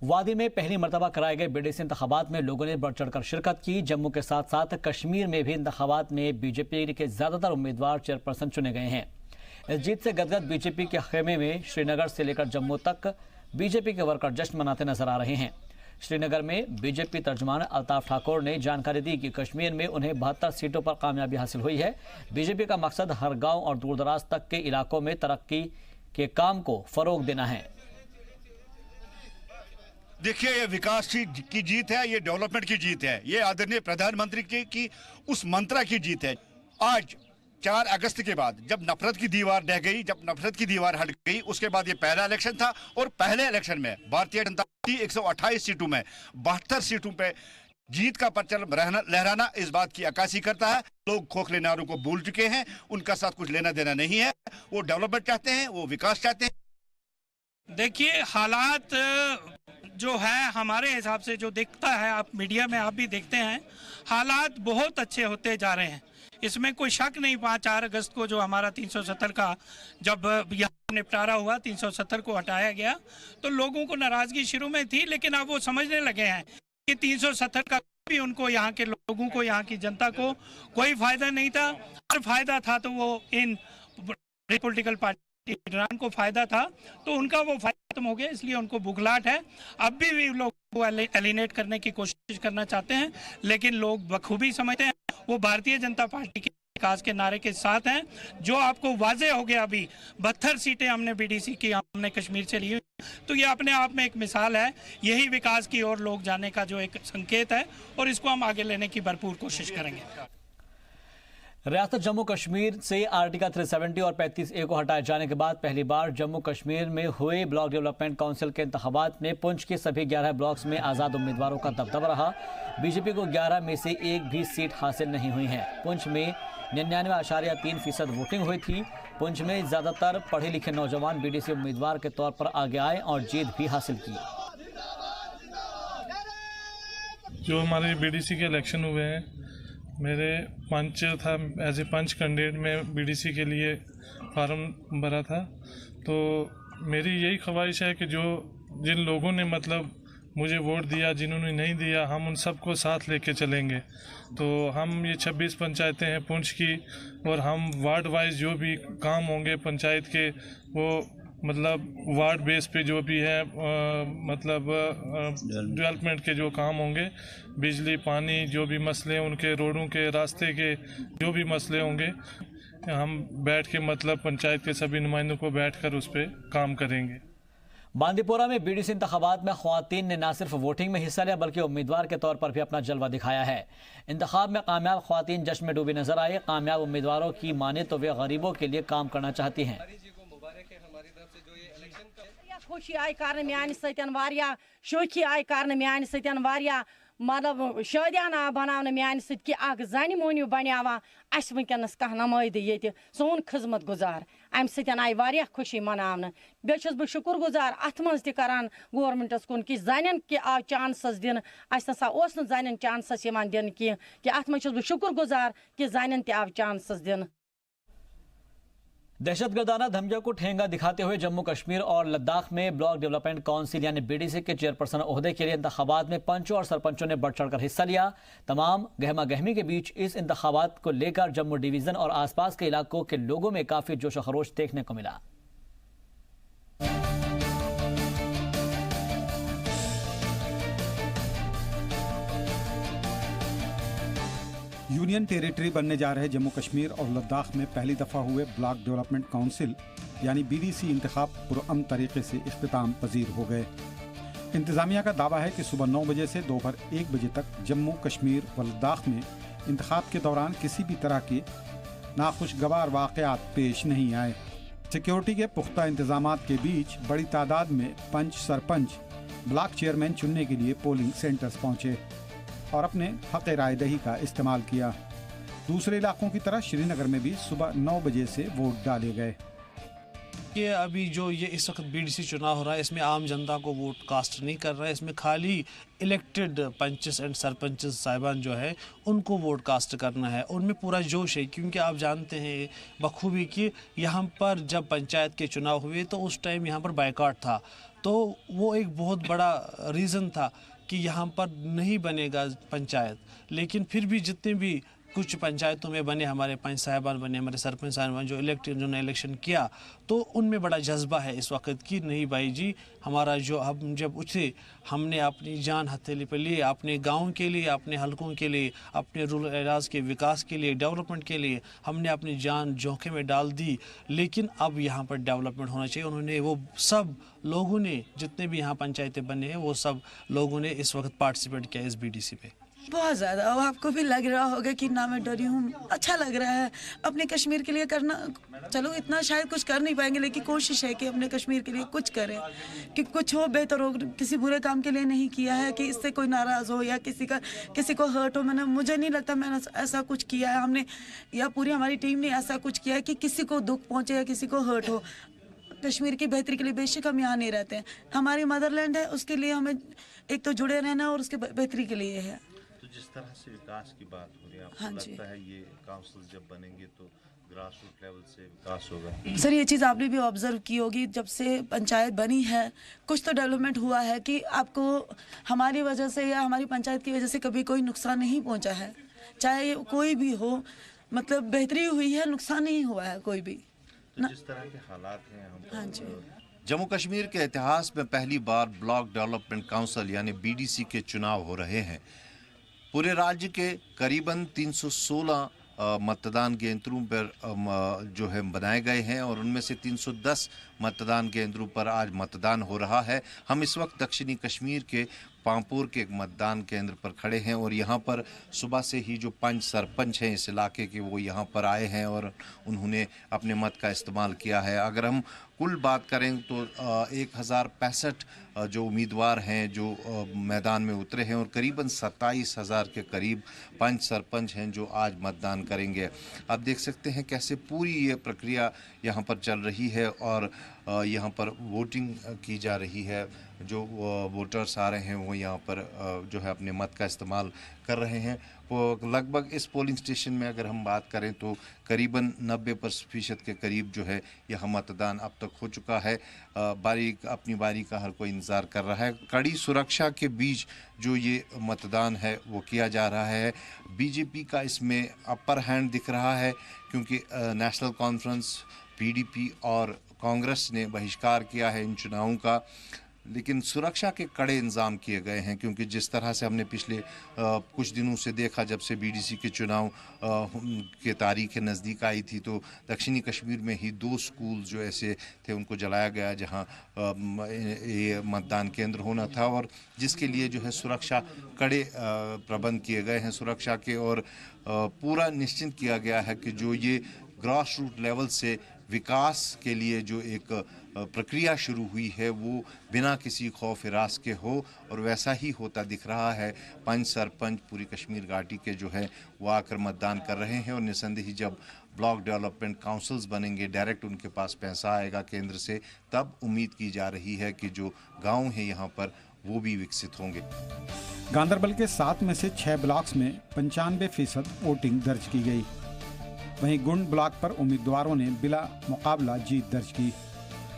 वादी में पहली मरतबा कराए गए बीडीसी इंतखाबात में लोगों ने बढ़ चढ़कर शिरकत की। जम्मू के साथ साथ कश्मीर में भी इंतखाबात में बीजेपी के ज्यादातर उम्मीदवार चेयरपर्सन चुने गए हैं। इस जीत से गदगद बीजेपी के खेमे में श्रीनगर से लेकर जम्मू तक बीजेपी के वर्कर जश्न मनाते नजर आ रहे हैं। श्रीनगर में बीजेपी तर्जमान अल्ताफ ठाकुर ने जानकारी दी कि कश्मीर में उन्हें 72 सीटों पर कामयाबी हासिल हुई है। बीजेपी का मकसद हर गांव और दूरदराज तक के इलाकों में तरक्की के काम को फरोग देना है। देखिए, ये विकास की जीत है, ये डेवलपमेंट की जीत है, ये आदरणीय प्रधानमंत्री की उस मंत्रा की जीत है। आज 4 अगस्त के बाद जब नफरत की दीवार ढह गई, जब नफरत की दीवार हट गई, उसके बाद ये पहला इलेक्शन था और पहले इलेक्शन में भारतीय जनता पार्टी 128 सीटों में 72 सीटों पे जीत का परचम लहराना इस बात की अक्कासी करता है। लोग खोखले नारों को भूल चुके हैं, उनका साथ कुछ लेना देना नहीं है। वो डेवलपमेंट चाहते हैं, वो विकास चाहते हैं। देखिए, हालात जो है हमारे हिसाब से जो दिखता है, आप मीडिया में आप भी देखते हैं, हालात बहुत अच्छे होते जा रहे हैं, इसमें कोई शक नहीं। 4 अगस्त को जो हमारा 370 का जब यहाँ निपटारा हुआ, 370 को हटाया गया, तो लोगों को नाराजगी शुरू में थी, लेकिन अब वो समझने लगे हैं कि 370 का भी उनको, यहाँ के लोगों को, यहाँ की जनता को कोई फायदा नहीं था। अगर फायदा था तो वो इन पॉलिटिकल पार्टी को फायदा था, तो उनका वो फायदा खत्म हो गया, इसलिए उनको बुगलाहट है। अब भी लोग को एलिनेट करने की कोशिश करना चाहते हैं, लेकिन लोग बखूबी समझते हैं वो भारतीय जनता पार्टी के विकास के नारे के साथ हैं। जो आपको वाजे हो गया, अभी 72 सीटें हमने बीडीसी की हमने कश्मीर से ली, तो ये अपने आप में एक मिसाल है। यही विकास की ओर लोग जाने का जो एक संकेत है, और इसको हम आगे लेने की भरपूर कोशिश करेंगे। रियासत जम्मू कश्मीर से आर्टिकल 370 और 35A को हटाए जाने के बाद पहली बार जम्मू कश्मीर में हुए ब्लॉक डेवलपमेंट काउंसिल के इंतखाबात में पुंछ के सभी 11 ब्लॉक्स में आज़ाद उम्मीदवारों का दबदबा रहा। बीजेपी को 11 में से एक भी सीट हासिल नहीं हुई है। पुंछ में 99.3% वोटिंग हुई थी। पुंछ में ज़्यादातर पढ़े लिखे नौजवान बीडीसी उम्मीदवार के तौर पर आगे आए और जीत भी हासिल की। जो हमारे बीडीसी के इलेक्शन हुए हैं, मेरे पंच था, एज ए पंच कैंडिडेट में बीडीसी के लिए फार्म भरा था। तो मेरी यही ख्वाहिश है कि जो जिन लोगों ने मतलब मुझे वोट दिया, जिन्होंने नहीं दिया, हम उन सबको साथ लेके चलेंगे। तो हम ये 26 पंचायतें हैं पुंछ की, और हम वार्ड वाइज जो भी काम होंगे पंचायत के, वो मतलब वार्ड बेस पे जो भी है मतलब डेवलपमेंट के जो काम होंगे, बिजली, पानी, जो भी मसले उनके, रोडों के, रास्ते के जो भी मसले होंगे, हम बैठ के मतलब पंचायत के सभी नुमाइंदों को बैठकर उस पर काम करेंगे। बांदीपोरा में बीडीसी इंतखाबात में ख्वातीन ने न सिर्फ वोटिंग में हिस्सा लिया बल्कि उम्मीदवार के तौर पर भी अपना जलवा दिखाया है। इंतखाब में कामयाब ख्वातीन जश्न में डूबी नजर आए। कामयाब उम्मीदवारों की माने तो वे गरीबों के लिए काम करना चाहती हैं। खुशी आई कारण म्यान सतन वारिया, शोखी आई कारण म्यान सतन वारिया, मतलब शादियान आ बनावन म्यान सत कि अख जन मोहनिव बनावा अस वनकस कह नमायद ये सोन खिदमत गुजार, अम सतन आई वारिया खुशी मनावन। बेस बह शुक्र गुजार अत मज तरान गवर्नमेंटस कुन कि जन कि आव चांसस दिन, अस नसा ओस न जन चांसस दिन कि अत मज बह शुक्र गुजार कि जन त आव चांसस दिन। दहशतगर्दाना धमकियों को ठेंगा दिखाते हुए जम्मू कश्मीर और लद्दाख में ब्लॉक डेवलपमेंट काउंसिल यानी बीडीसी के चेयरपर्सन ओहदे के लिए इंतखाबात में पंचों और सरपंचों ने बढ़ चढ़कर हिस्सा लिया। तमाम गहमा गहमी के बीच इस इंतखाबात को लेकर जम्मू डिवीजन और आसपास के इलाकों के लोगों में काफी जोश व खरोश देखने को मिला। यूनियन टेरिटरी बनने जा रहे जम्मू कश्मीर और लद्दाख में पहली दफ़ा हुए ब्लॉक डेवलपमेंट काउंसिल यानी बीडीसी इंतखाब पुरअमन तरीके से इख्तिताम पजीर हो गए। इंतज़ामिया का दावा है कि सुबह 9 बजे से दोपहर 1 बजे तक जम्मू कश्मीर व लद्दाख में इंतखाब के दौरान किसी भी तरह के नाखुशगवार वाक़यात पेश नहीं आए। सिक्योरिटी के पुख्ता इंतजाम के बीच बड़ी तादाद में पंच, सरपंच, ब्लॉक चेयरमैन चुनने के लिए पोलिंग सेंटर्स पहुँचे और अपने हक़ राय दही का इस्तेमाल किया। दूसरे इलाकों की तरह श्रीनगर में भी सुबह 9 बजे से वोट डाले गए। ये अभी जो ये इस वक्त बीडीसी चुनाव हो रहा है, इसमें आम जनता को वोट कास्ट नहीं कर रहा है, इसमें खाली इलेक्टेड पंचेस एंड सरपंचेस साहिबान जो है उनको वोट कास्ट करना है। उनमें पूरा जोश है, क्योंकि आप जानते हैं बखूबी कि यहाँ पर जब पंचायत के चुनाव हुए तो उस टाइम यहाँ पर बायकॉट था। तो वो एक बहुत बड़ा रीज़न था कि यहाँ पर नहीं बनेगा पंचायत। लेकिन फिर भी जितने भी कुछ पंचायतों में बने, हमारे पंच साहिबान बने, हमारे सरपंच साहिबान जो जिन्होंने इलेक्शन किया, तो उनमें बड़ा जज्बा है इस वक्त कि नहीं भाई जी, हमारा जो हम जब उठे हमने अपनी जान हथेली पर लिए, अपने गांव के लिए, अपने हलकों के लिए, अपने रूरल एरियाज़ के विकास के लिए, डेवलपमेंट के लिए हमने अपनी जान जोखिम में डाल दी। लेकिन अब यहाँ पर डेवलपमेंट होना चाहिए। उन्होंने वो सब लोगों ने, जितने भी यहाँ पंचायतें बने हैं, वो सब लोगों ने इस वक्त पार्टिसिपेट किया इस BDC पे। बहुत ज़्यादा। अब आपको भी लग रहा होगा कि ना मैं डरी हूँ, अच्छा लग रहा है अपने कश्मीर के लिए करना। चलो इतना शायद कुछ कर नहीं पाएंगे, लेकिन कोशिश है कि अपने कश्मीर के लिए कुछ करें, कि कुछ हो बेहतर हो। किसी बुरे काम के लिए नहीं किया है कि इससे कोई नाराज़ हो या किसी को हर्ट हो। मुझे नहीं लगता मैंने ऐसा कुछ किया है, हमने या पूरी हमारी टीम ने ऐसा कुछ किया है कि किसी को दुख पहुँचे या किसी को हर्ट हो। कश्मीर की बेहतरी के लिए बेशक हम यहाँ नहीं रहते हैं, हमारी मदरलैंड है, उसके लिए हमें एक तो जुड़े रहना और उसके बेहतरी के लिए है। जिस तरह से विकास की बात हो रही है, आपको लगता है ये काउंसिल जब बनेंगे तो ग्रास रूट लेवल से विकास होगा? सर ये चीज़ आपने भी ऑब्जर्व की होगी, जब से पंचायत बनी है कुछ तो डेवलपमेंट हुआ है कि आपको हमारी वजह से या हमारी पंचायत की वजह से कभी कोई नुकसान नहीं पहुंचा है, चाहे कोई भी हो। मतलब बेहतरी हुई है, नुकसान नहीं हुआ है कोई भी। तो जिस तरह के हालात हैं हाँ जी। जम्मू कश्मीर के इतिहास में पहली बार ब्लॉक डेवलपमेंट काउंसिल यानी BDC के चुनाव हो रहे हैं। पूरे राज्य के करीबन 316 मतदान केंद्रों पर जो है बनाए गए हैं और उनमें से 310 मतदान केंद्रों पर आज मतदान हो रहा है। हम इस वक्त दक्षिणी कश्मीर के पांपोर के एक मतदान केंद्र पर खड़े हैं और यहाँ पर सुबह से ही जो पंच सरपंच हैं इस इलाके के वो यहाँ पर आए हैं और उन्होंने अपने मत का इस्तेमाल किया है। अगर हम कुल बात करें तो 1065 जो उम्मीदवार हैं जो मैदान में उतरे हैं और करीबन 27,000 के करीब पंच सरपंच हैं जो आज मतदान करेंगे। आप देख सकते हैं कैसे पूरी ये प्रक्रिया यहाँ पर चल रही है और यहाँ पर वोटिंग की जा रही है। जो वोटर्स आ रहे हैं वो यहाँ पर जो है अपने मत का इस्तेमाल कर रहे हैं। वो लगभग इस पोलिंग स्टेशन में अगर हम बात करें तो करीबन 90% के करीब जो है यह मतदान अब तक हो चुका है। अपनी बारी का हर कोई इंतज़ार कर रहा है। कड़ी सुरक्षा के बीच जो ये मतदान है वो किया जा रहा है। BJP का इसमें अपर हैंड दिख रहा है क्योंकि नेशनल कॉन्फ्रेंस, PDP और कांग्रेस ने बहिष्कार किया है इन चुनावों का, लेकिन सुरक्षा के कड़े इंतजाम किए गए हैं क्योंकि जिस तरह से हमने पिछले कुछ दिनों से देखा, जब से BDC के चुनाव के तारीख नज़दीक आई थी तो दक्षिणी कश्मीर में ही 2 स्कूल जो ऐसे थे उनको जलाया गया जहां ये मतदान केंद्र होना था और जिसके लिए जो है सुरक्षा कड़े प्रबंध किए गए हैं सुरक्षा के और पूरा निश्चित किया गया है कि जो ये ग्रास रूट लेवल से विकास के लिए जो एक प्रक्रिया शुरू हुई है वो बिना किसी खौफ हिरास के हो और वैसा ही होता दिख रहा है। पंच सरपंच पूरी कश्मीर घाटी के जो है वो आकर मतदान कर रहे हैं और निसंदेही जब ब्लॉक डेवलपमेंट काउंसिल्स बनेंगे, डायरेक्ट उनके पास पैसा आएगा केंद्र से, तब उम्मीद की जा रही है कि जो गाँव हैं यहाँ पर वो भी विकसित होंगे। गांदरबल के 7 में से 6 ब्लॉक्स में 95% वोटिंग दर्ज की गई। वहीं गुंड ब्लॉक पर उम्मीदवारों ने बिला मुकाबला जीत दर्ज की।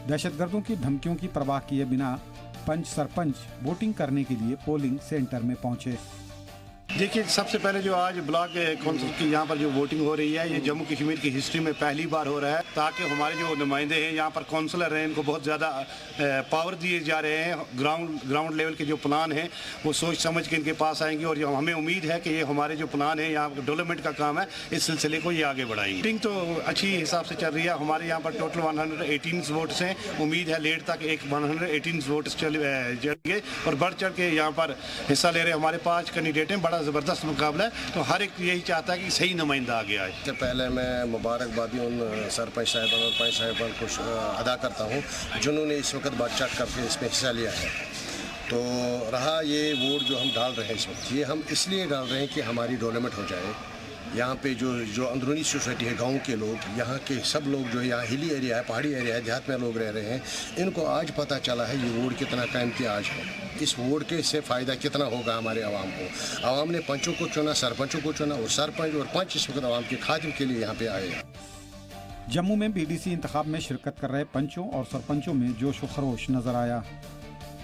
दहशतगर्दों की धमकियों की परवाह किए बिना पंच सरपंच वोटिंग करने के लिए पोलिंग सेंटर में पहुंचे। देखिए, सबसे पहले जो आज ब्लॉक काउंसिल की यहाँ पर जो वोटिंग हो रही है ये जम्मू कश्मीर की हिस्ट्री में पहली बार हो रहा है, ताकि हमारे जो नुमाइंदे हैं यहाँ पर काउंसलर हैं इनको बहुत ज़्यादा पावर दिए जा रहे हैं। ग्राउंड लेवल के जो प्लान हैं वो सोच समझ के इनके पास आएंगे और हमें उम्मीद है कि ये हमारे जो प्लान है यहाँ डेवलपमेंट का काम है इस सिलसिले को ये आगे बढ़ाएंगे। वोटिंग तो अच्छी हिसाब से चल रही है। हमारे यहाँ पर टोटल 118 वोट्स हैं। उम्मीद है लेट तक 118 वोट्स चलेंगे और बढ़ चढ़ के यहाँ पर हिस्सा ले रहे हमारे 5 कैंडिडेट हैं। बड़ा ज़बरदस्त मुकाबला है, तो हर एक यही चाहता है कि सही नुमाइंदा आगे आए। इससे पहले मैं मुबारकबादी उन सरपंच साहिबान और पंच साहिबान को अदा करता हूँ जिन्होंने इस वक्त बढ़ चढ़ करके इसमें हिस्सा लिया है। तो रहा ये वोट जो हम डाल रहे हैं इस वक्त, ये हम इसलिए डाल रहे हैं कि हमारी डेवलपमेंट हो जाए। यहाँ पे जो अंदरूनी सोसाइटी है, गांव के लोग, यहाँ के सब लोग जो यहाँ हिली एरिया है, पहाड़ी एरिया है, देहात में लोग रह रहे हैं, इनको आज पता चला है ये वोट कितना कीमती आज है। इस वोट के से फ़ायदा कितना होगा हमारे आवाम को। आवाम ने पंचों को चुना, सरपंचों को चुना और सरपंच और पंच इस वक्त आवाम के खातिर के लिए यहाँ पे आए। जम्मू में BDC इंतखाब में शिरकत कर रहे पंचों और सरपंचों में जोश व खरोश नजर आया।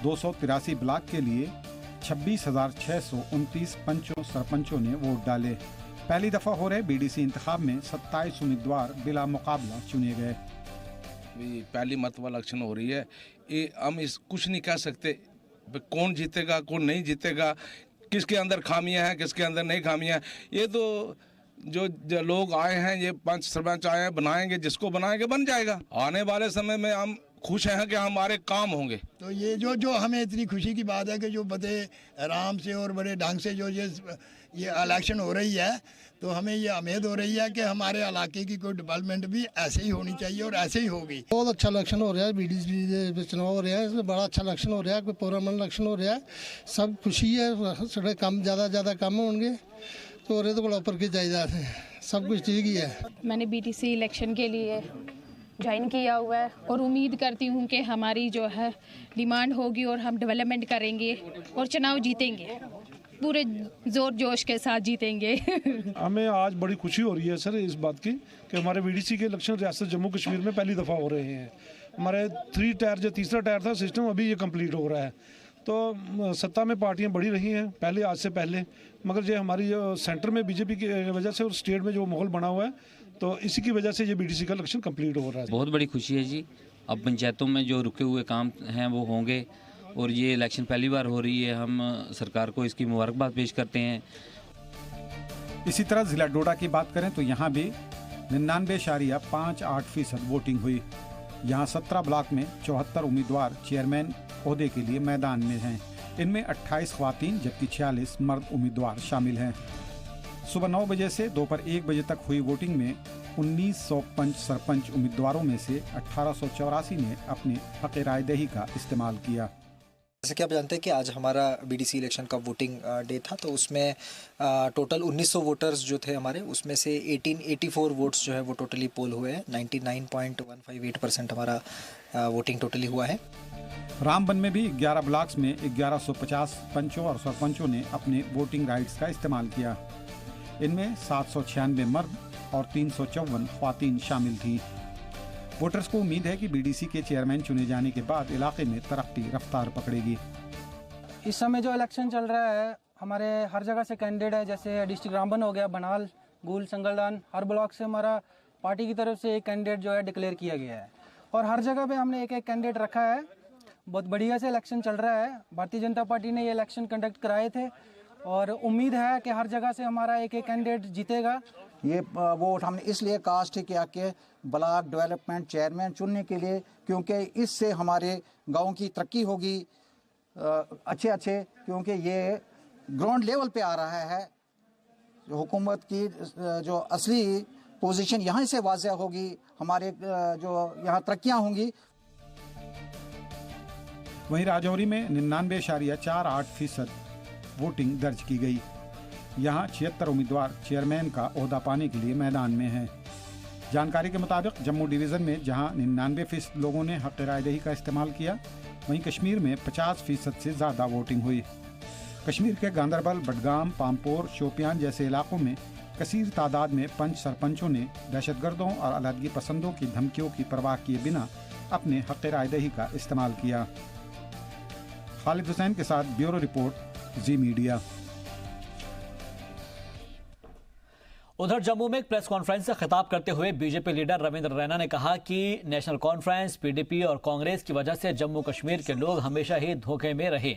283 ब्लॉक के लिए 26,629 पंचों सरपंचों ने वोट डाले। पहली दफा हो रहे बीडीसी इंतखाब में 27 उम्मीदवार बिला मुकाबला चुने गए। पहली मरतबा इलेक्शन हो रही है, ये हम इस कुछ नहीं कह सकते कौन जीतेगा कौन नहीं जीतेगा, किसके अंदर खामियां हैं किसके अंदर नहीं खामियां हैं। ये तो जो लोग आए हैं, ये पंच सरपंच आए हैं, बनाएंगे, जिसको बनाएंगे बन जाएगा। आने वाले समय में हम खुश हैं कि हमारे काम होंगे। तो ये जो हमें इतनी खुशी की बात है कि जो बड़े आराम से और बड़े ढंग से जो ये इलेक्शन हो रही है, तो हमें ये उम्मीद हो रही है कि हमारे इलाके की कोई डेवलपमेंट भी ऐसे ही होनी चाहिए और ऐसे ही होगी। बहुत अच्छा इलेक्शन हो रहा है, बीडीसी चुनाव हो रहा है, इसमें बड़ा अच्छा इलेक्शन हो रहा है, कोई पुरअमन इलेक्शन हो रहा है, सब खुशी है। थोड़े कम ज़्यादा कम होंगे तो तो बड़ा ऊपर की जायदाद है, सब कुछ ठीक ही है। मैंने बीडीसी इलेक्शन के लिए ज्वाइन किया हुआ है और उम्मीद करती हूँ कि हमारी जो है डिमांड होगी और हम डेवलपमेंट करेंगे और चुनाव जीतेंगे, पूरे जोर जोश के साथ जीतेंगे। हमें आज बड़ी खुशी हो रही है सर इस बात की कि हमारे बीडीसी के इलेक्शन रियासत जम्मू कश्मीर में पहली दफ़ा हो रहे हैं। हमारे 3 टायर जो तीसरा टायर था सिस्टम अभी ये कंप्लीट हो रहा है। तो सत्ता में पार्टियां बढ़ी रही हैं पहले, आज से पहले, मगर ये हमारी जो सेंटर में बीजेपी की वजह से और स्टेट में जो माहौल बना हुआ है, तो इसी की वजह से ये बीडीसी का इलेक्शन कंप्लीट हो रहा है। बहुत बड़ी खुशी है जी। अब पंचायतों में जो रुके हुए काम हैं वो होंगे और ये इलेक्शन पहली बार हो रही है। हम सरकार को इसकी मुबारकबाद पेश करते हैं। इसी तरह जिला डोडा की बात करें तो यहाँ भी 99.58% वोटिंग हुई। यहाँ 17 ब्लॉक में 74 उम्मीदवार चेयरमैन ओहदे के लिए मैदान में हैं। इनमें 28 ख्वातीन जबकि 46 मर्द उम्मीदवार शामिल हैं। सुबह 9 बजे से दोपहर 1 बजे तक हुई वोटिंग में 1900 पंच सरपंच उम्मीदवारों में से 1884 ने अपने हक रायदही का इस्तेमाल किया। जैसे कि आप जानते हैं कि आज हमारा बीडीसी इलेक्शन का वोटिंग डे था, तो उसमें टोटल 1900 वोटर्स जो थे हमारे, उसमें से 1884 वोट्स जो है वो टोटली पोल हुए हैं। 99.158% हमारा वोटिंग टोटली हुआ है। रामबन में भी 11 ब्लॉक्स में 1150 पंचों और सरपंचों ने अपने वोटिंग राइट्स का इस्तेमाल किया। इनमें 796 मर्द और 354 ख्वातीन शामिल थी। वोटर्स को उम्मीद है कि बीडीसी के चेयरमैन चुने जाने के बाद इलाके में तरक्की रफ्तार पकड़ेगी। इस समय जो इलेक्शन चल रहा है, हमारे हर जगह से कैंडिडेट है, जैसे डिस्ट्रिक्ट रामबन हो गया, बनाल, गूल, संगलदान, हर ब्लॉक से हमारा पार्टी की तरफ से एक कैंडिडेट जो है डिक्लेयर किया गया है और हर जगह पे हमने एक कैंडिडेट रखा है। बहुत बढ़िया से इलेक्शन चल रहा है। भारतीय जनता पार्टी ने ये इलेक्शन कंडक्ट कराए थे और उम्मीद है कि हर जगह से हमारा एक कैंडिडेट जीतेगा। ये वोट हमने इसलिए कास्ट किया कि ब्लॉक डेवलपमेंट चेयरमैन चुनने के लिए, क्योंकि इससे हमारे गांव की तरक्की होगी अच्छे, क्योंकि ये ग्राउंड लेवल पे आ रहा है। जो हुकूमत की जो असली पोजीशन यहाँ से वाज़ेह होगी, हमारे जो यहाँ तरक्कियाँ होंगी। वहीं राजौरी में 99.48% वोटिंग दर्ज की गई। यहाँ 76 उम्मीदवार चेयरमैन का ओहदा पाने के लिए मैदान में हैं। जानकारी के मुताबिक जम्मू डिवीज़न में जहाँ 99% लोगों ने हक़ रायदही का इस्तेमाल किया, वहीं कश्मीर में 50% से ज़्यादा वोटिंग हुई। कश्मीर के गांदरबल, बडगाम, पामपोर, शोपियान जैसे इलाकों में कसीर तादाद में पंच सरपंचों ने दहशतगर्दों और अलहदगी पसंदों की धमकियों की परवाह किए बिना अपने हक़ रायदही का इस्तेमाल किया। खालिद हुसैन के साथ ब्यूरो रिपोर्ट, जी मीडिया। उधर जम्मू में एक प्रेस कॉन्फ्रेंस से खिताब करते हुए बीजेपी लीडर रविंद्र रैना ने कहा कि नेशनल कॉन्फ्रेंस, पीडीपी और कांग्रेस की वजह से जम्मू कश्मीर के लोग हमेशा ही धोखे में रहे,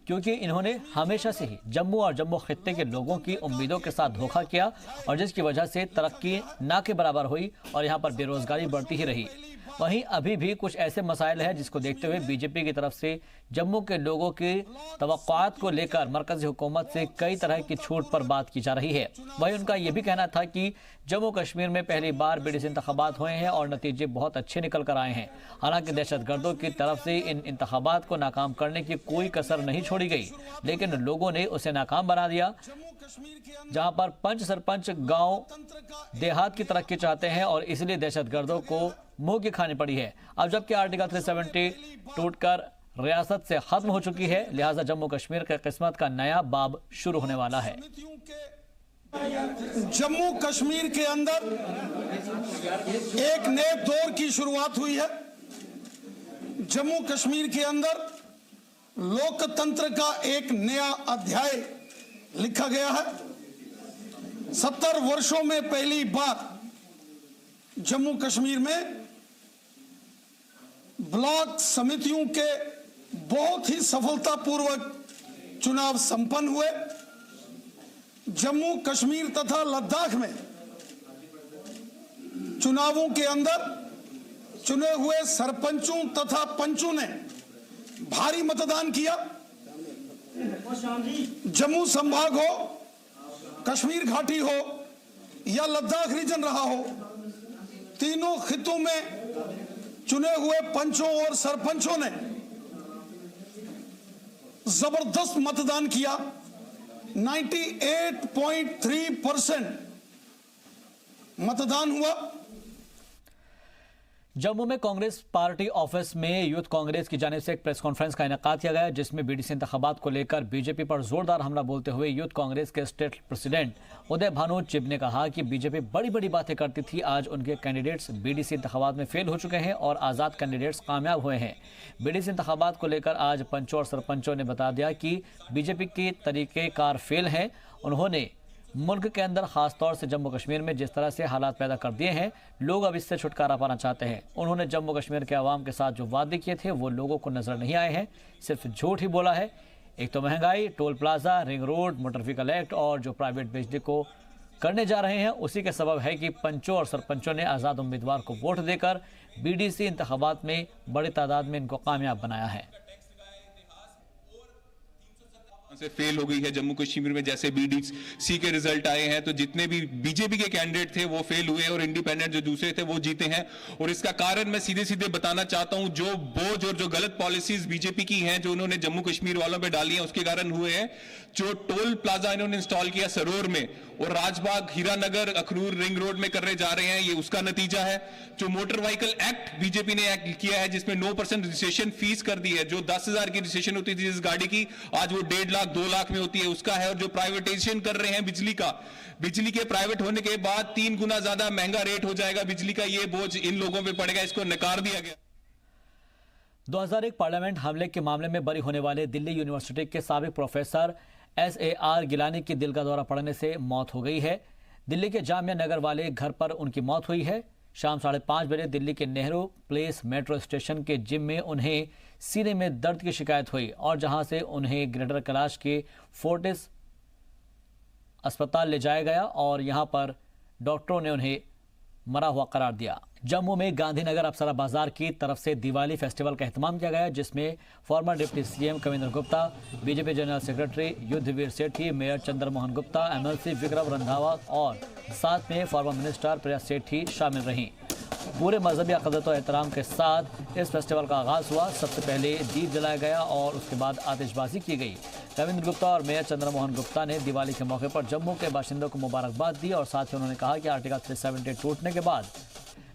क्योंकि इन्होंने हमेशा से ही जम्मू और जम्मू खित्ते के लोगों की उम्मीदों के साथ धोखा किया और जिसकी वजह से तरक्की ना के बराबर हुई और यहाँ पर बेरोजगारी बढ़ती ही रही। वहीं अभी भी कुछ ऐसे मसाइल हैं जिसको देखते हुए बीजेपी की तरफ से जम्मू के लोगों की तवक्कुआत को लेकर मरकजी हुकूमत से कई तरह की छूट पर बात की जा रही है। वहीं उनका यह भी कहना था कि जम्मू कश्मीर में पहली बार बीडीसी इंतखाबात हुए हैं और नतीजे बहुत अच्छे निकल कर आए हैं। हालांकि दहशतगर्दों की तरफ से इन इंतखाबात को नाकाम करने की कोई कसर नहीं छोड़ी गई, लेकिन लोगों ने उसे नाकाम बना दिया। जहां पर पंच सरपंच गांव देहात की तरक्की चाहते हैं और इसलिए दहशतगर्दों को मुंह की खानी पड़ी है। अब जबकि आर्टिकल 370 टूटकर रियासत से खत्म हो चुकी है, लिहाजा जम्मू कश्मीर के किस्मत का नया बाब शुरू होने वाला है। जम्मू कश्मीर के अंदर एक नए दौर की शुरुआत हुई है। जम्मू कश्मीर के अंदर लोकतंत्र का एक नया अध्याय लिखा गया है। 70 वर्षों में पहली बार जम्मू कश्मीर में ब्लॉक समितियों के बहुत ही सफलतापूर्वक चुनाव संपन्न हुए। जम्मू कश्मीर तथा लद्दाख में चुनावों के अंदर चुने हुए सरपंचों तथा पंचों ने भारी मतदान किया। जम्मू संभाग हो, कश्मीर घाटी हो या लद्दाख रीजन रहा हो, तीनों खित्तों में चुने हुए पंचों और सरपंचों ने जबरदस्त मतदान किया। 98.3% मतदान हुआ। जम्मू में कांग्रेस पार्टी ऑफिस में यूथ कांग्रेस की जानिब से एक प्रेस कॉन्फ्रेंस का इनेकाद किया गया, जिसमें बीडीसी इंतखाबात को लेकर बीजेपी पर जोरदार हमला बोलते हुए यूथ कांग्रेस के स्टेट प्रेसिडेंट उदय भानु चिब ने कहा कि बीजेपी बड़ी बड़ी बातें करती थी, आज उनके कैंडिडेट्स बीडीसी इंतखाबात में फेल हो चुके हैं और आज़ाद कैंडिडेट्स कामयाब हुए हैं। बीडीसी इंतखाबात को लेकर आज पंचों और सरपंचों ने बता दिया कि बीजेपी के तरीक़ेकार फेल हैं। उन्होंने मुल्क के अंदर खासतौर से जम्मू कश्मीर में जिस तरह से हालात पैदा कर दिए हैं, लोग अब इससे छुटकारा पाना चाहते हैं। उन्होंने जम्मू कश्मीर के अवाम के साथ जो वादे किए थे वो लोगों को नजर नहीं आए हैं, सिर्फ झूठ ही बोला है। एक तो महंगाई, toll plaza, ring road, motor vehicle act और जो प्राइवेट बिजली को करने जा रहे हैं, उसी के सबब है कि पंचों और सरपंचों ने आज़ाद उम्मीदवार को वोट देकर बीडीसी इंतखाबात में बड़ी तादाद में इनको कामयाब बनाया है। से फेल हो गई है जम्मू कश्मीर में। जैसे बीडीसी के रिजल्ट आए हैं तो जितने भी बीजेपी के कैंडिडेट थे वो फेल हुए और इंडिपेंडेंट जो दूसरे थे वो जीते हैं। और इसका कारण मैं सीधे सीधे बताना चाहता हूं, जो बोझ और जो गलत पॉलिसीज बीजेपी की हैं जो उन्होंने जम्मू कश्मीर वालों पे डाली हैं उसके कारण हुए हैं। जो टोल प्लाजा इन्होंने इंस्टॉल किया सरोर में और राजबाग, हीरानगर, अखनूर, रिंग रोड में करने जा रहे हैं, ये उसका नतीजा है। जो मोटर व्हीकल एक्ट बीजेपी ने एक्ट किया है जिसमें 9% रजिस्ट्रेशन फीस कर दी है, जो 10,000 की रजिस्ट्रेशन होती थी जिस गाड़ी की, आज वो 1.5 लाख 2 लाख में होती है, उसका है। और जो प्राइवेटाइजेशन कर रहे हैं बिजली का, बिजली के प्राइवेट होने के बाद 3 गुना ज्यादा महंगा रेट हो जाएगा बिजली का, ये बोझ इन लोगों पे पड़ेगा, इसको नकार दिया गया। 2001 पार्लियामेंट हमले के मामले में बरी होने वाले दिल्ली यूनिवर्सिटी के साबिक प्रोफेसर SAR गिलानी की दिल का दौरा पड़ने से मौत हो गई है। दिल्ली के जामिया नगर वाले घर पर उनकी मौत हुई है। शाम 5:30 बजे दिल्ली के नेहरू प्लेस मेट्रो स्टेशन के जिम में उन्हें सीने में दर्द की शिकायत हुई और जहां से उन्हें ग्रेटर कैलाश के फोर्टिस अस्पताल ले जाया गया और यहां पर डॉक्टरों ने उन्हें मरा हुआ करार दिया। जम्मू में गांधीनगर अप्सरा बाजार की तरफ से दिवाली फेस्टिवल का एहतमाम किया गया, जिसमें former deputy CM Kavinder Gupta, BJP general secretary Yudhvir Sethi, mayor Chandramohan Gupta, MLC Vikram Randhawa और साथ में फॉर्मर मिनिस्टर प्रिया सेठी शामिल रहीं। पूरे मजहबी अक़ीदत और एहतराम के साथ इस फेस्टिवल का आगाज़ हुआ। सबसे पहले दीप जलाया गया और उसके बाद आतिशबाजी की गई। कविंद्र गुप्ता और मेयर चंद्रमोहन गुप्ता ने दिवाली के मौके पर जम्मू के बाशिंदों को मुबारकबाद दी और साथ ही उन्होंने कहा कि आर्टिकल 370 टूटने के बाद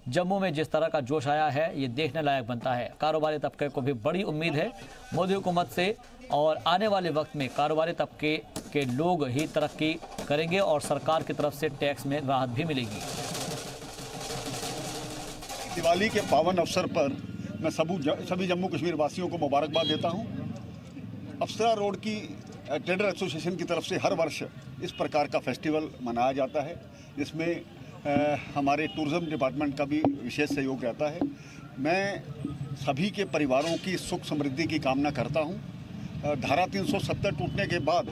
जम्मू में जिस तरह का जोश आया है ये देखने लायक बनता है। कारोबारी तबके को भी बड़ी उम्मीद है मोदी हुकूमत से और आने वाले वक्त में कारोबारी तबके के लोग ही तरक्की करेंगे और सरकार की तरफ से टैक्स में राहत भी मिलेगी। दिवाली के पावन अवसर पर मैं सभी जम्मू कश्मीर वासियों को मुबारकबाद देता हूं। अप्सरा रोड की ट्रेडर एसोसिएशन की तरफ से हर वर्ष इस प्रकार का फेस्टिवल मनाया जाता है, जिसमें हमारे टूरिज़्म डिपार्टमेंट का भी विशेष सहयोग रहता है। मैं सभी के परिवारों की सुख समृद्धि की कामना करता हूं। धारा 370 टूटने के बाद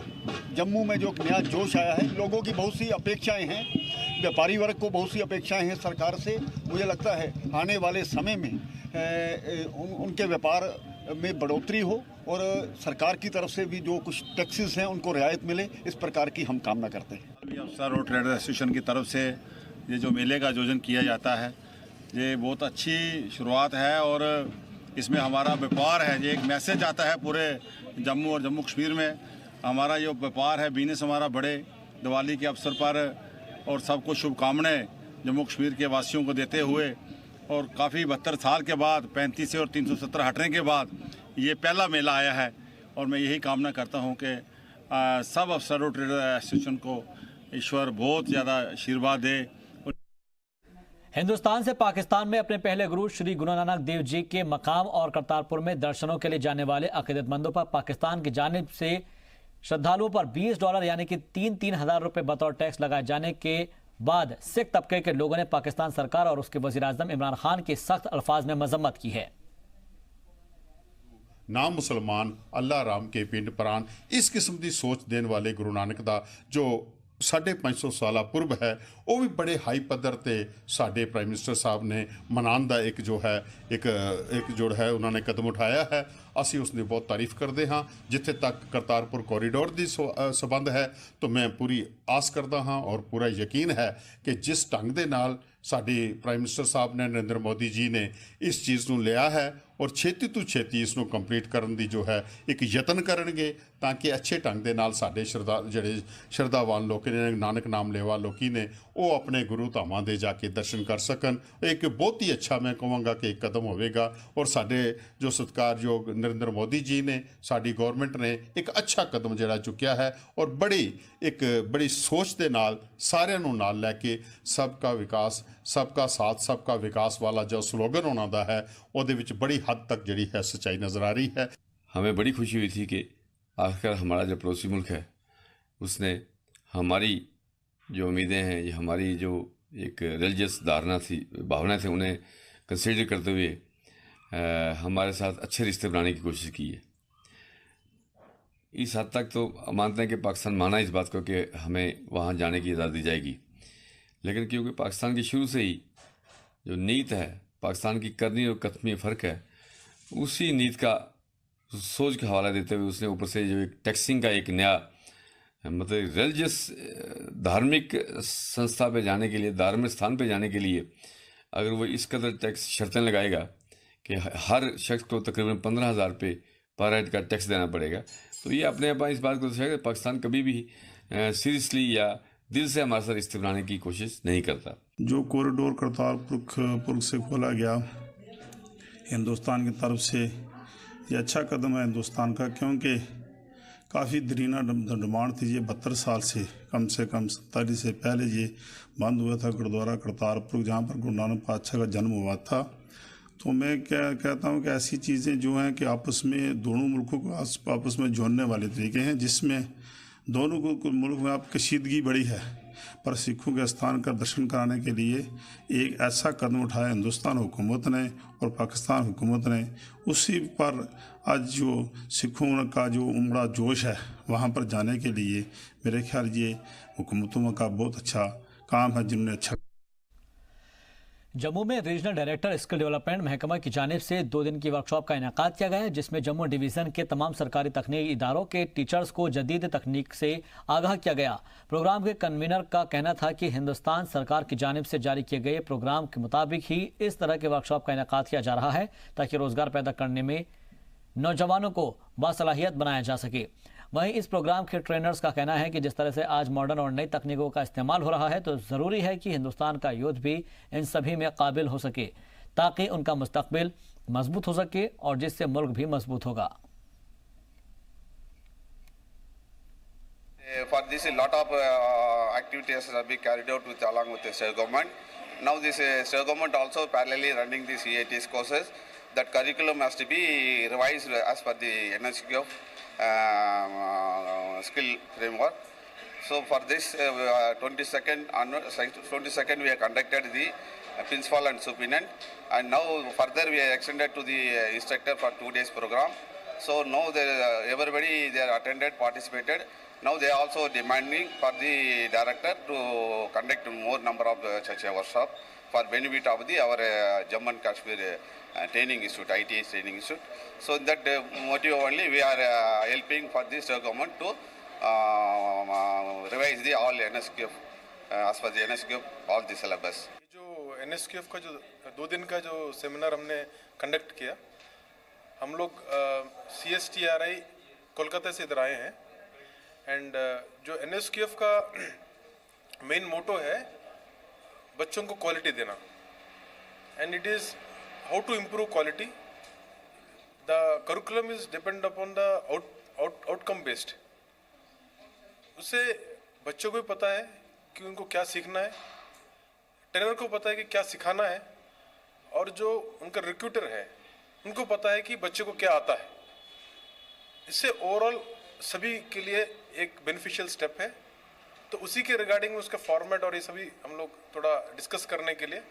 जम्मू में जो नया जोश आया है, लोगों की बहुत सी अपेक्षाएं हैं, व्यापारी वर्ग को बहुत सी अपेक्षाएं हैं सरकार से। मुझे लगता है आने वाले समय में उनके व्यापार में बढ़ोतरी हो और सरकार की तरफ से भी जो कुछ टैक्सेस हैं उनको रियायत मिले, इस प्रकार की हम कामना करते हैं। अप्सरा रोड ट्रेडर एसोसिएशन की तरफ से ये जो मेले का आयोजन किया जाता है ये बहुत अच्छी शुरुआत है और इसमें हमारा व्यापार है, ये एक मैसेज आता है पूरे जम्मू और जम्मू कश्मीर में। हमारा जो व्यापार है, बिजनेस हमारा बढ़े दिवाली के अवसर पर और सबको शुभकामनाएं जम्मू कश्मीर के वासियों को देते हुए। और काफ़ी 72 साल के बाद 35 से और 370 हटने के बाद ये पहला मेला आया है और मैं यही कामना करता हूँ कि सब अप्सरा रोड ट्रेडर एसोसिएशन को ईश्वर बहुत ज़्यादा आशीर्वाद दे। हिंदुस्तान से पाकिस्तान में अपने पहले गुरु श्री गुरु नानक देव जी के मकाम और करतारपुर में दर्शनों के लिए जाने वाले अकीदतमंदों पर पाकिस्तान की जानिब से श्रद्धालुओं पर $20 यानी कि 3-3 हज़ार रुपए बतौर टैक्स लगाए जाने के बाद सिख तबके के लोगों ने पाकिस्तान सरकार और उसके वजीर आज़म इमरान खान की सख्त अल्फाज में मजम्मत की है। ना मुसलमान अल्लाह राम के पिंड प्राण इस किस्म की सोच देने वाले गुरु नानक का जो 550 साल पूर्व है वो भी बड़े हाई पद्धर ते साडे प्राइम मिनिस्टर साहब ने मनाने का एक जो है एक जोड़ है उन्होंने कदम उठाया है। ਅਸੀਂ ਉਸ ਦੀ ਬਹੁਤ ਤਾਰੀਫ ਕਰਦੇ ਹਾਂ। ਜਿੱਥੇ ਤੱਕ ਕਰਤਾਰਪੁਰ ਕੋਰੀਡੋਰ ਦੀ ਸੰਬੰਧ ਹੈ ਤਾਂ ਮੈਂ ਪੂਰੀ ਆਸ ਕਰਦਾ ਹਾਂ ਔਰ ਪੂਰਾ ਯਕੀਨ ਹੈ ਕਿ ਜਿਸ ਢੰਗ ਦੇ ਨਾਲ ਸਾਡੇ ਪ੍ਰਾਈਮ ਮਿਨਿਸਟਰ ਸਾਹਿਬ ਨੇ ਨਰਿੰਦਰ ਮੋਦੀ ਜੀ ਨੇ ਇਸ ਚੀਜ਼ ਨੂੰ ਲਿਆ ਹੈ ਔਰ ਛੇਤੀ ਤੋਂ ਛੇਤੀ ਇਸ ਨੂੰ ਕੰਪਲੀਟ ਕਰਨ ਦੀ ਜੋ ਹੈ ਇੱਕ ਯਤਨ ਕਰਨਗੇ ਤਾਂ ਕਿ ਅੱਛੇ ਢੰਗ ਦੇ ਨਾਲ ਸਾਡੇ ਜਿਹੜੇ ਸ਼ਰਧਾਵਾਨ ਲੋਕ ਨੇ ਨਾਨਕ ਨਾਮ ਲੈਵਾ ਲੋਕੀ ਨੇ ਉਹ ਆਪਣੇ ਗੁਰੂ ਧਾਮਾਂ ਦੇ ਜਾ ਕੇ ਦਰਸ਼ਨ ਕਰ ਸਕਣ। ਇੱਕ ਬਹੁਤ ਹੀ ਅੱਛਾ ਮੈਂ ਕਹਾਂਗਾ ਕਿ ਇੱਕ ਕਦਮ ਹੋਵੇਗਾ ਔਰ ਸਾਡੇ ਜੋ ਸਤਿਕਾਰਯੋਗ नरेंद्र मोदी जी ने साड़ी गवर्नमेंट ने एक अच्छा कदम जड़ा चुकिया है और बड़ी सोच के नाल सारिਆਂ ਨੂੰ ਨਾਲ ਲੈ ਕੇ सबका विकास सबका साथ सबका विकास वाला जो स्लोगन होना दा है ਉਹਦੇ ਵਿੱਚ बड़ी हद तक जड़ी है सच्चाई नजर आ रही है। हमें बड़ी खुशी हुई थी कि आखिर हमारा जो पड़ोसी मुल्क है उसने हमारी जो उम्मीदें हैं ये हमारी जो एक रिलीजियस धारणा थी भावना थी उन्हें कंसिडर करते हुए हमारे साथ अच्छे रिश्ते बनाने की कोशिश की है। इस हद तक तो मानते हैं कि पाकिस्तान माना इस बात को कि हमें वहाँ जाने की इजाज़त दी जाएगी, लेकिन क्योंकि पाकिस्तान की शुरू से ही जो नीयत है पाकिस्तान की करनी और कथनी फ़र्क है उसी नीयत का सोच का हवाला देते हुए उसने ऊपर से जो एक टैक्सिंग का एक नया मतलब रिलीजियस धार्मिक संस्था पे जाने के लिए धार्मिक स्थान पे जाने के लिए अगर वो इस कदर टैक्स शर्तें लगाएगा कि हर शख्स को तकरीबन 15,000 रुपये पर हेड का टैक्स देना पड़ेगा, तो ये अपने आप इस बात को दर्शाएगा कि पाकिस्तान कभी भी सीरियसली या दिल से हमारे साथ रिश्ते बनाने की कोशिश नहीं करता। जो कॉरिडोर करतारपुर से खोला गया हिंदुस्तान की तरफ से ये अच्छा कदम है हिंदुस्तान का, क्योंकि काफ़ी दरीना डिमांड थी। ये 72 साल से कम 47 से पहले ये बंद हुआ था गुरुद्वारा करतारपुर जहाँ पर गुरु नानक पातशाह का जन्म हुआ था। तो मैं क्या कहता हूँ कि ऐसी चीज़ें जो हैं कि आपस में दोनों मुल्कों को आपस में जोड़ने वाले तरीके हैं जिसमें दोनों को मुल्क में आप कशीदगी बड़ी है, पर सिखों के स्थान का दर्शन कराने के लिए एक ऐसा कदम उठाया हिंदुस्तान हुकूमत ने और पाकिस्तान हुकूमत ने। उसी पर आज जो सिखों का जो उमड़ा जोश है वहाँ पर जाने के लिए मेरे ख्याल ये हुकूमतों का बहुत अच्छा काम है जिन्होंने अच्छा। जम्मू में रीजनल डायरेक्टर स्किल डेवलपमेंट महकमा की जानिब से 2 दिन की वर्कशॉप का इनेकाद किया गया है, जिसमें जम्मू डिवीज़न के तमाम सरकारी तकनीकी इदारों के टीचर्स को जदीद तकनीक से आगाह किया गया। प्रोग्राम के कन्वीनर का कहना था कि हिंदुस्तान सरकार की जानिब से जारी किए गए प्रोग्राम के मुताबिक ही इस तरह के वर्कशॉप का इनेकाद किया जा रहा है ताकि रोज़गार पैदा करने में नौजवानों को बासलाहियत बनाया जा सके। वहीं इस प्रोग्राम के ट्रेनर्स का कहना है कि जिस तरह से आज मॉडर्न और नई तकनीकों का इस्तेमाल हो रहा है तो ज़रूरी है कि हिंदुस्तान का यूथ भी इन सभी में काबिल हो सके ताकि उनका मुस्तकबिल मजबूत हो सके और जिससे मुल्क भी मजबूत होगा। For this, a lot of activities have been carried out along with the state government. Now this state government also parallelly running the CATS courses. That curriculum has to be revised as per the NSQ skill framework. So for this 22nd we have conducted the principal and superintendent, and now further we have extended to the instructor for 2 days program. So now everybody they are attended, participated. Now they are also demanding for the director to conduct more number of such a workshop for benefit of our Jammu and Kashmir training institute, ITS training institute. So that motive only we are helping for this government to revise the all NSQF as per the NSQF all the syllabus. जो NSQF का जो 2 दिन का जो seminar हमने conduct किया, हम लोग CSTRI कोलकाता से इधर आए हैं एंड जो NSQF का मेन मोटो है बच्चों को क्वालिटी देना and it is how to improve quality. The curriculum is depend upon the outcome based. उससे बच्चों को भी पता है कि उनको क्या सीखना है, ट्रेनर को पता है कि क्या सिखाना है, और जो उनका रिक्रूटर है उनको पता है कि बच्चे को क्या आता है। इससे ओवरऑल सभी के लिए एक बेनिफिशियल स्टेप है। तो उसी के रिगार्डिंग उसका फॉर्मेट और ये सभी हम लोग थोड़ा डिस्कस करने के लिए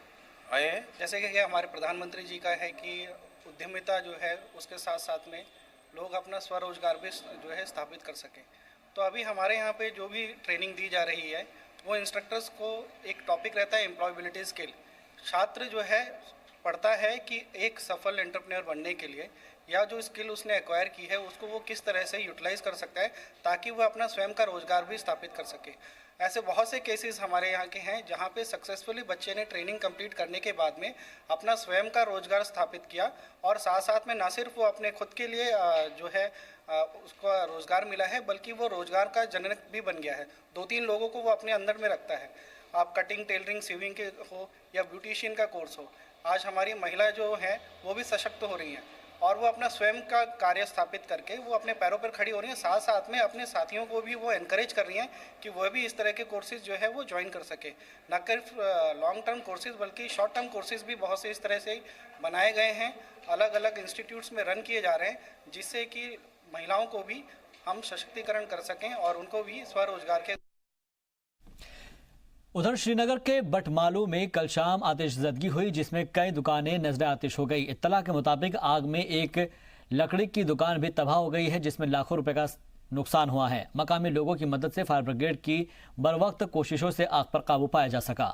आए हैं। जैसे कि हमारे प्रधानमंत्री जी का है कि उद्यमिता जो है उसके साथ साथ में लोग अपना स्वरोजगार भी जो है स्थापित कर सकें। तो अभी हमारे यहाँ पे जो भी ट्रेनिंग दी जा रही है वो इंस्ट्रक्टर्स को एक टॉपिक रहता है एम्प्लॉयबिलिटी स्किल। छात्र जो है पढ़ता है कि एक सफल एंटरप्रेन्योर बनने के लिए या जो स्किल उसने एक्वायर की है उसको वो किस तरह से यूटिलाइज कर सकता है ताकि वो अपना स्वयं का रोजगार भी स्थापित कर सके। ऐसे बहुत से केसेस हमारे यहाँ के हैं जहाँ पे सक्सेसफुली बच्चे ने ट्रेनिंग कंप्लीट करने के बाद में अपना स्वयं का रोजगार स्थापित किया और साथ साथ में ना सिर्फ वो अपने खुद के लिए जो है उसको रोजगार मिला है बल्कि वो रोजगार का जनक भी बन गया है। 2-3 लोगों को वो अपने अंदर में रखता है। आप कटिंग, टेलरिंग, सीविंग के हो या ब्यूटिशियन का कोर्स हो, आज हमारी महिला जो हैं वो भी सशक्त हो रही हैं और वो अपना स्वयं का कार्य स्थापित करके वो अपने पैरों पर खड़ी हो रही हैं। साथ साथ में अपने साथियों को भी वो एनकरेज कर रही हैं कि वह भी इस तरह के कोर्सेज जो है वो ज्वाइन कर सके। न सिर्फ लॉन्ग टर्म कोर्सेज बल्कि शॉर्ट टर्म कोर्सेज भी बहुत से इस तरह से बनाए गए हैं, अलग अलग इंस्टीट्यूट्स में रन किए जा रहे हैं, जिससे कि महिलाओं को भी हम सशक्तिकरण कर सकें और उनको भी स्वरोजगार के। उधर श्रीनगर के बटमालू में कल शाम आतिशज़दगी हुई जिसमें कई दुकानें नजर आतिश हो गई। इत्तला के मुताबिक आग में एक लकड़ी की दुकान भी तबाह हो गई है जिसमें लाखों रुपए का नुकसान हुआ है। मकामी लोगों की मदद से फायर ब्रिगेड की बरवक्त कोशिशों से आग पर काबू पाया जा सका।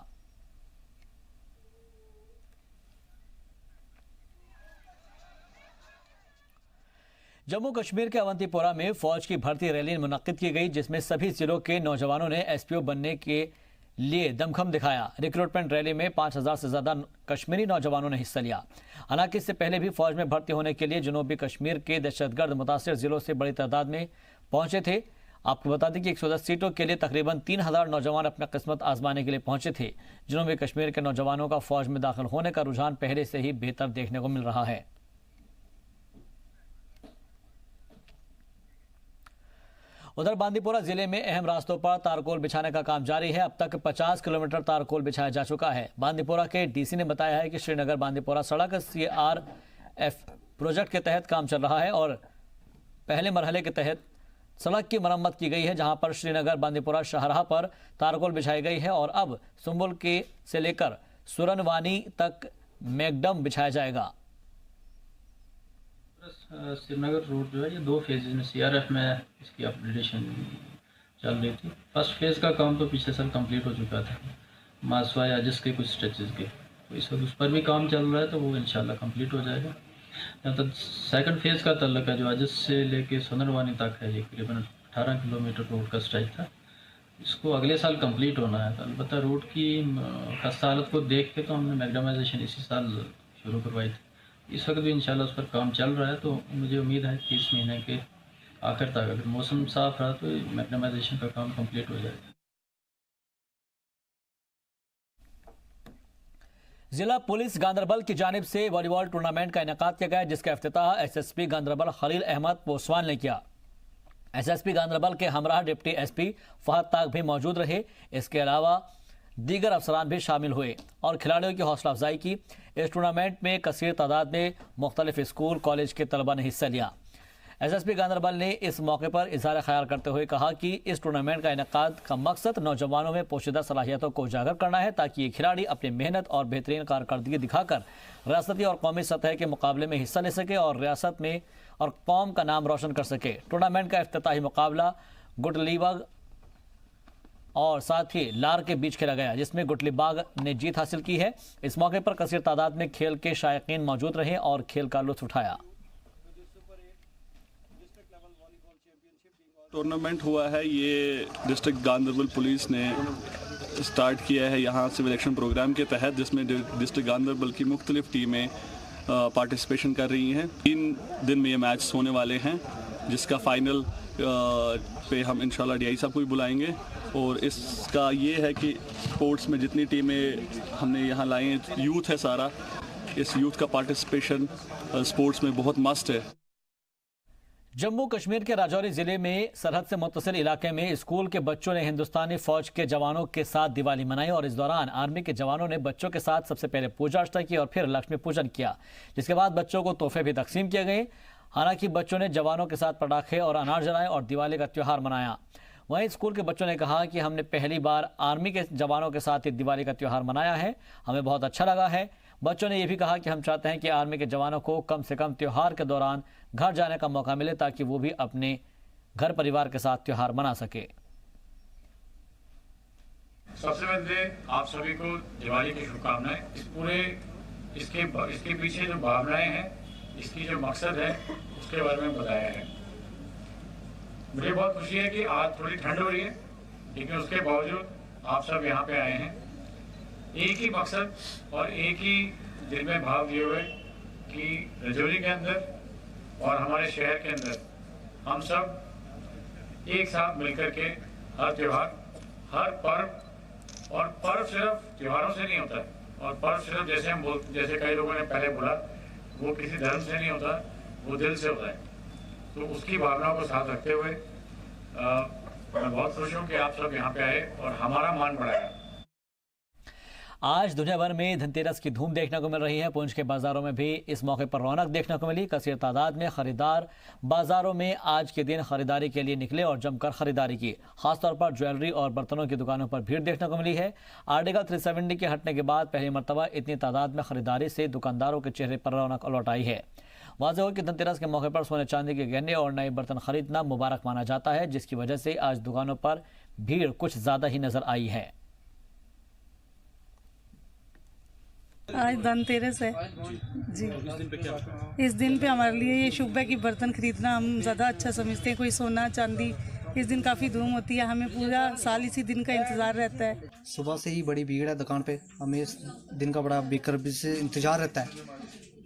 जम्मू कश्मीर के अवंतीपोरा में फौज की भर्ती रैली मुनक्किद की गई जिसमें सभी जिलों के नौजवानों ने एसपीओ बनने के लिए दमखम दिखाया। रिक्रूटमेंट रैली में 5000 से ज्यादा कश्मीरी नौजवानों ने हिस्सा लिया। हालांकि इससे पहले भी फौज में भर्ती होने के लिए जनूबी कश्मीर के दहशतगर्द मुतासिर जिलों से बड़ी तादाद में पहुंचे थे। आपको बता दें कि 110 सीटों के लिए तकरीबन 3000 नौजवान अपना किस्मत आजमाने के लिए पहुंचे थे। जनूबी कश्मीर के नौजवानों का फौज में दाखिल होने का रुझान पहले से ही बेहतर देखने को मिल रहा है। उधर बांदीपोरा जिले में अहम रास्तों पर तारकोल बिछाने का काम जारी है। अब तक 50 किलोमीटर तारकोल बिछाया जा चुका है। बांदीपोरा के डीसी ने बताया है कि श्रीनगर बांदीपोरा सड़क CRF प्रोजेक्ट के तहत काम चल रहा है और पहले मरहले के तहत सड़क की मरम्मत की गई है जहां पर श्रीनगर बांदीपोरा शाहराह पर तारकोल बिछाई गई है और अब सुंबुल के से लेकर सुरनवानी तक मैकडम बिछाया जाएगा। श्रीनगर रोड जो है ये 2 फेजेज में CRF में इसकी अपग्रेडेशन चल रही थी। फर्स्ट फेज़ का काम तो पिछले साल कंप्लीट हो चुका था, मासवा या जिसके कुछ स्ट्रेचेस के, तो इस वक्त उस पर भी काम चल रहा है तो वो इंशाल्लाह कंप्लीट हो जाएगा। जहाँ तक सेकंड फेज़ का तल्लक है जो अजिस से लेके सुंदरवानी तक है, ये तकरीबन 18 किलोमीटर रोड का स्ट्रेच था, इसको अगले साल कंप्लीट होना है। तो अलबत्ता रोड की खस्ता हालत को देख के तो हमने मैगडमाइजेशन इसी साल शुरू करवाई थी। इस वक्त भी इंशाल्लाह उस पर काम चल रहा है तो मुझे उम्मीद है कि इस महीने के आखिर तक अगर मौसम साफ रहा तो मैगडमाइजेशन का काम कंप्लीट हो जाएगा। जिला पुलिस गांधरबल की जानिब से वॉलीबॉल टूर्नामेंट का इनेकाद किया गया जिसका इफ्तिताह SSP गांधरबल खलील अहमद पोसवान ने किया। SSP गांधरबल के हमरा डिप्टी SP फहद ताक भी मौजूद रहे। इसके अलावा दीगर अफसरान भी शामिल हुए और खिलाड़ियों की हौसला अफजाई की। इस टूर्नामेंट में कसीर तादाद में मुख्तलिफ स्कूल कॉलेज के तलबा ने हिस्सा लिया। SSP गांधरबल ने इस मौके पर इजहार ख्याल करते हुए कहा कि इस टूर्नामेंट का इनेकाद का मकसद नौजवानों में पोशीदा सलाहियतों को उजागर करना है ताकि ये खिलाड़ी अपनी मेहनत और बेहतरीन कारकर्दगी दिखाकर रियासती और कौमी सतह के मुकाबले में हिस्सा ले सके और रियासत में और कौम का नाम रोशन कर सके। टूर्नामेंट का इफ्तिताही मुकाबला गुटलीबाग और साथ ही लार के बीच खेला गया जिसमें गुटलीबाग ने जीत हासिल की है। इस मौके पर कसीर तादाद में खेल के शायकीन मौजूद रहे और खेल का लुत्फ उठाया। टूर्नामेंट हुआ है, ये डिस्ट्रिक्ट गांधरबल पुलिस ने स्टार्ट किया है यहाँ सिविल एक्शन प्रोग्राम के तहत, जिसमें डिस्ट्रिक्ट गांधरबल की मुख्तलिफ टीमें पार्टिसिपेशन कर रही हैं। 3 दिन में ये मैच होने वाले हैं जिसका फाइनल पे हम इंशाल्लाह DI साहब को भी बुलाएंगे। और इसका ये है कि स्पोर्ट्स में जितनी टीमें हमने यहाँ लाई हैं, यूथ है सारा, इस यूथ का पार्टिसिपेशन स्पोर्ट्स में बहुत मस्ट है। जम्मू कश्मीर के राजौरी जिले में सरहद से मुत्तसिल इलाके में स्कूल के बच्चों ने हिंदुस्तानी फौज के जवानों के साथ दिवाली मनाई और इस दौरान आर्मी के जवानों ने बच्चों के साथ सबसे पहले पूजा अर्चना की और फिर लक्ष्मी पूजन किया, जिसके बाद बच्चों को तोहफे भी तकसीम किए गए। हालांकि बच्चों ने जवानों के साथ पटाखे और अनार जलाए और दिवाली का त्यौहार मनाया। वहीं स्कूल के बच्चों ने कहा कि हमने पहली बार आर्मी के जवानों के साथ दिवाली का त्यौहार मनाया है, हमें बहुत अच्छा लगा है। बच्चों ने यह भी कहा कि हम चाहते हैं कि आर्मी के जवानों को कम से कम त्यौहार के दौरान घर जाने का मौका मिले ताकि वो भी अपने घर परिवार के साथ त्यौहार मना सके। सबसे पहले आप सभी को दिवाली की शुभकामनाएं। इसके पीछे जो भावनाएं हैं, इसकी जो मकसद है, उसके बारे में बताया है। मुझे बहुत खुशी है कि आज थोड़ी ठंड हो रही है, लेकिन उसके बावजूद आप सब यहाँ पे आए हैं एक ही मकसद और एक ही दिल में भाव लिए हुए कि राजौरी के अंदर और हमारे शहर के अंदर हम सब एक साथ मिलकर के हर त्योहार, हर पर्व, और पर्व सिर्फ त्योहारों से नहीं होता है, और पर्व सिर्फ जैसे कई लोगों ने पहले बोला, वो किसी धर्म से नहीं होता, वो दिल से होता है। तो उसकी भावनाओं को साथ रखते हुए मैं बहुत खुश हूँ कि आप सब यहाँ पे आए और हमारा मान बढ़ाया। आज दुनिया भर में धनतेरस की धूम देखने को मिल रही है। पुंछ के बाजारों में भी इस मौके पर रौनक देखने को मिली। कसीर तादाद में खरीदार बाजारों में आज के दिन खरीदारी के लिए निकले और जमकर खरीदारी की। खासतौर पर ज्वेलरी और बर्तनों की दुकानों पर भीड़ देखने को मिली है। आर्टिकल 370 के हटने के बाद पहली मरतबा इतनी तादाद में खरीदारी से दुकानदारों के चेहरे पर रौनक लौट आई है। वाज़ेह हो कि धनतेरस के मौके पर सोने चांदी के गहने और नए बर्तन खरीदना मुबारक माना जाता है, जिसकी वजह से आज दुकानों पर भीड़ कुछ ज़्यादा ही नजर आई है। आज धनतेरस है जी। इस दिन पे हमारे लिए ये शुभ है कि बर्तन खरीदना हम ज़्यादा अच्छा समझते हैं। कोई सोना चांदी, इस दिन काफ़ी धूम होती है, हमें पूरा साल इसी दिन का इंतज़ार रहता है। सुबह से ही बड़ी भीड़ है दुकान पे, हमें इस दिन का बड़ा बेखुदी से इंतज़ार रहता है।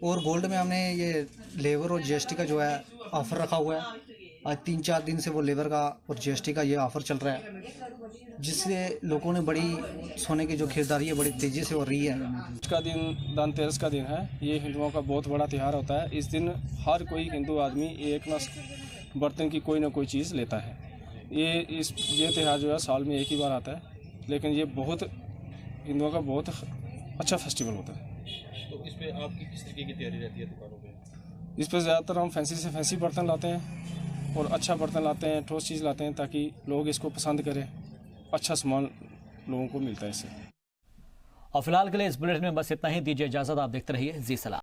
और गोल्ड में हमने ये लेबर और जीएसटी का जो है ऑफ़र रखा हुआ है। आज 3-4 दिन से वो लेबर का और जीएसटी का ये ऑफ़र चल रहा है, जिससे लोगों ने बड़ी सोने की जो खरीदारी है बड़ी तेज़ी से हो रही है। आज का दिन धनतेरस का दिन है। ये हिंदुओं का बहुत बड़ा त्यौहार होता है। इस दिन हर कोई हिंदू आदमी एक न बर्तन की कोई ना कोई चीज़ लेता है। ये त्यौहार जो है साल में एक ही बार आता है, लेकिन ये बहुत हिंदुओं का बहुत अच्छा फेस्टिवल होता है। तो इस पर आपकी किस तरीके की तैयारी रहती है दुकानों पे? इस पर ज़्यादातर हम फैंसी से फैंसी बर्तन लाते हैं और अच्छा बर्तन लाते हैं, ठोस चीज़ लाते हैं, ताकि लोग इसको पसंद करें। अच्छा सामान लोगों को मिलता है इससे। और फिलहाल के लिए इस बुलेटिन में बस इतना ही। दीजिए इजाजत। आप देखते रहिए जी सलाम।